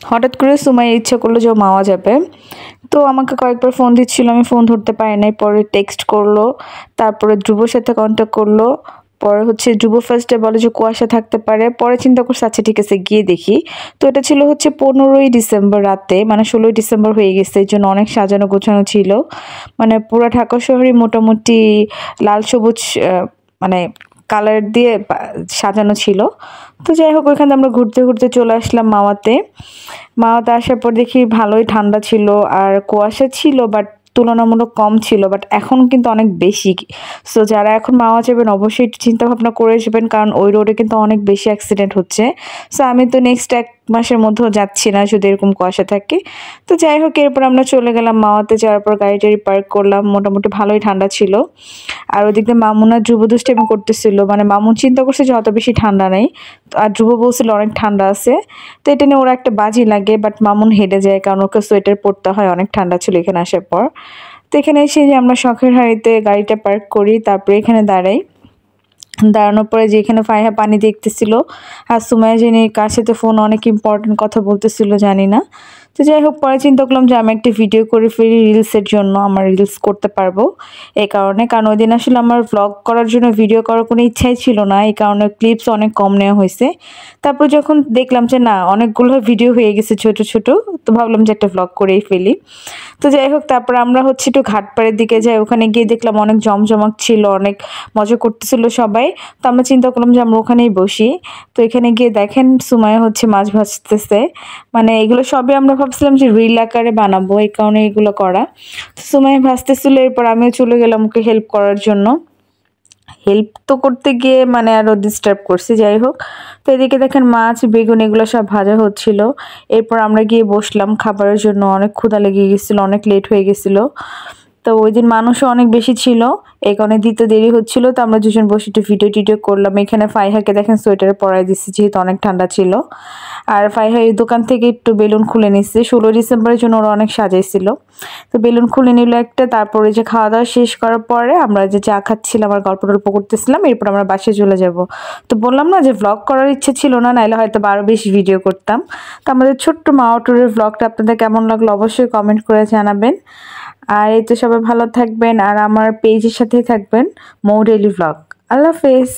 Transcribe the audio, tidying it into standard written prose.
হঠাৎ করে সুমাইয়া ইচ্ছা করলো যে ও মাওয়া যাবে। তো আমাকে কয়েকবার ফোন দিচ্ছিল, আমি ফোন ধরতে পারি নাই। পরে টেক্সট করলো, তারপরে ধ্রুবর সাথে কন্ট্যাক্ট করলো। পরে হচ্ছে ধ্রুব ফার্স্টে বলে যে কুয়াশা থাকতে পারে, পরে চিন্তা করছে আচ্ছা ঠিক আছে গিয়ে দেখি। তো এটা ছিল হচ্ছে 15ই ডিসেম্বর রাতে, মানে 16ই ডিসেম্বর হয়ে গেছে, এই জন্য অনেক সাজানো গোছানো ছিল। মানে পুরো ঢাকা শহরই মোটামুটি লাল সবুজ মানে কালার দিয়ে সাজানো ছিল। তো যাই হোক ওইখানে আমরা ঘুরতে ঘুরতে চলে আসলাম মাওয়াতে। মাওয়াতে আসার পর দেখি ভালোই ঠান্ডা ছিল আর কুয়াশা ছিল, বাট তুলনামূলক কম ছিল, বাট এখন কিন্তু অনেক বেশি। সো যারা এখন মাওয়া যাবেন অবশ্যই একটু চিন্তা ভাবনা করে যাবেন, কারণ ওই রোডে কিন্তু অনেক বেশি অ্যাক্সিডেন্ট হচ্ছে। সো আমি তো নেক্সট 1 মাসের মধ্যেও যাচ্ছি না যদি এরকম কুয়াশা থাকে। তো যাই হোক এরপর আমরা চলে গেলাম মাওয়াতে। যাওয়ার পর গাড়ি টাড়ি পার্ক করলাম, মোটামুটি ভালোই ঠান্ডা ছিল। আর ওইদিক দিয়ে মামুনা ধ্রুব দুষ্টামি করতেছিল, মানে মামুন চিন্তা করছে যে অত বেশি ঠান্ডা নেই, আর ধ্রুব বলছিল অনেক ঠান্ডা আছে। তো এটা নিয়ে ওরা একটা বাজি লাগে, বাট মামুন হেডে যায় কারণ ওকে সোয়েটার পরতে হয়, অনেক ঠান্ডা ছিল এখানে আসার পর। তো এখানে এসে যে আমরা শখের হাঁড়িতে গাড়িটা পার্ক করি, তারপরে এখানে দাঁড়াই। দাঁড়ানোর পরে যে এখানে ফাইহা পানি দেখতেছিল, আর সুমাইয়া যিনি কার সাথে ফোন অনেক ইম্পর্টেন্ট কথা বলতেছিল জানি না। তো যাই হোক পরে চিন্তা করলাম যে আমি একটা ভিডিও করে ফেলি রিলসের জন্য, আমার রিলস করতে পারবো এই কারণে। কারণ ওই দিন আসলে আমার ভ্লগ করার জন্য ভিডিও করার কোনো ইচ্ছাই ছিল না, এই কারণে ক্লিপস অনেক কম নেওয়া হয়েছে। তারপর যখন দেখলাম যে না অনেকগুলো ভিডিও হয়ে গেছে ছোট ছোট, তো ভাবলাম যে একটা ভ্লগ করেই ফেলি। তো যাই হোক তারপর আমরা হচ্ছে একটু ঘাটপাড়ের দিকে যাই, ওখানে গিয়ে দেখলাম অনেক জমজমাট ছিল, অনেক মজা করতেছিল সবাই। তো আমরা চিন্তা করলাম যে আমরা ওখানেই বসি। তো এখানে গিয়ে দেখেন সুমাইয়া হচ্ছে মাছ ভাজতেছে, মানে এগুলো সবই আমরা ভাবছিলাম যে রিল আকারে বানাবো, এই কারণে এগুলো করা। তো সুমাইয়া ভাজতেছিল, এরপর আমিও চলে গেলাম ওকে হেল্প করার জন্য। হেল্প তো করতে গিয়ে মানে আরো ডিস্টার্ব করছি, যাই হোক। তো এদিকে দেখেন মাছ বেগুন এগুলো সব ভাজা হচ্ছিল। এরপর আমরা গিয়ে বসলাম খাবারের জন্য, অনেক ক্ষুধা লেগে গেছিলো, অনেক লেট হয়ে গেছিলো। তো ওই দিন মানুষও অনেক বেশি ছিল, এই কারণে দিতে দেরি হচ্ছিল। তো আমরা দুজন বসে একটু ভিডিও টিডিও করলাম। এখানে ফাইহাকে দেখেন সোয়েটারে পরাই দিচ্ছি যেহেতু অনেক ঠান্ডা ছিল। আর ফাইহা এই দোকান থেকে একটু বেলুন খুলে নিচ্ছে, 16 ডিসেম্বরের জন্য ওরা অনেক সাজাইছিল। তো বেলুন খুলে নিল একটা। তারপরে যে খাওয়া দাওয়া শেষ করার পরে আমরা যে চা খাচ্ছিলাম আর গল্প টল্প করতেছিলাম, এরপর আমরা বাসায় চলে যাব। তো বললাম না যে ভ্লগ করার ইচ্ছে ছিল না, নাহলে হয়তো আরও বেশি ভিডিও করতাম। তো আমাদের ছোট্ট মাওয়া ট্যুরের ভ্লগটা আপনাদের কেমন লাগলো অবশ্যই কমেন্ট করে জানাবেন। আর এই তো সবাই ভালো থাকবেন আর আমার পেজের সাথেই থাকবেন, মৌ ডেইলি ভ্লগ। আল্লাহ হাফেজ।